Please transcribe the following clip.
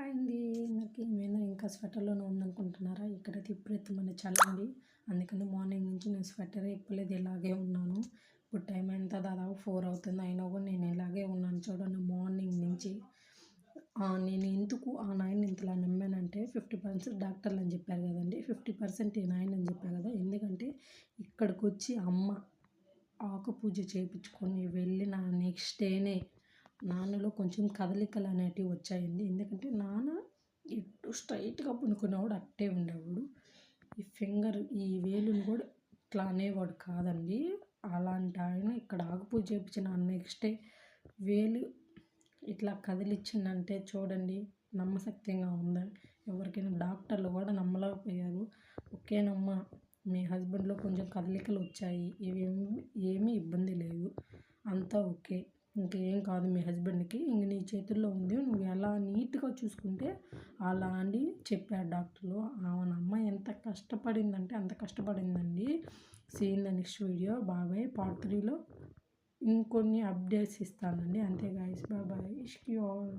Hi అండి. అందరికి ఏమైనా ఇంకా స్వెటర్‌లోనే ఉందనుకుంటున్నారా? ఇక్కడైతే ఇప్పుడైతే మన చలండి. అందుకని మార్నింగ్ నుంచి నేను స్వెటరే ఇప్పలేదు, ఇలాగే ఉన్నాను. ఇప్పుడు టైం ఎంత దాదాపు 4 అవుతుంది. అయినా కూడా నేను ఇలాగే ఉన్నాను చూడండి మార్నింగ్ నుంచి. నేను ఎందుకు ఆ నాయన్ని ఇంతలా నమ్మానంటే 50% డాక్టర్లు అని చెప్పారు కదండీ. 50% ఈ నాయన అని చెప్పాను కదా. ఎందుకంటే ఇక్కడికొచ్చి అమ్మ ఆకు పూజ చేయించుకొని వెళ్ళిన నెక్స్ట్ డేనే నాన్నలో కొంచెం కదలికలు అనేటివి వచ్చాయండి. ఎందుకంటే నాన్న ఎటు స్ట్రైట్‌గా పడుకునేవాడు, అట్టే ఉండేవాడు. ఈ వేలుని కూడా ఇట్లా అనేవాడు కాదండి. అలాంటి ఆయన ఇక్కడ ఆకుపూజ చేయించిన నెక్స్ట్ డే వేలు ఇట్లా కదిలిచ్చిందంటే చూడండి నమ్మశక్యంగా ఉందా? ఎవరికైనా డాక్టర్లు కూడా నమ్మలేకపోయారు. ఓకేనమ్మా, మీ హస్బెండ్‌లో కొంచెం కదలికలు వచ్చాయి, ఏమీ ఇబ్బంది లేదు, అంతా ఓకే, ఇంకేం కాదు మీ హస్బెండ్‌కి, ఇంక నీ చేతుల్లో ఉంది, నువ్వు ఎలా నీట్‌గా చూసుకుంటే అలా అని చెప్పారు డాక్టర్లు. ఆమె అమ్మాయి ఎంత కష్టపడిందంటే అంత కష్టపడిందండి. See in the next video. బాబాయ్ పార్ట్ 3లో ఇంకొన్ని అప్డేట్స్ ఇస్తానండి. అంతే గాయ్స్, బాయ్ బాయ్. ఇష్క్ యూ ఆల్.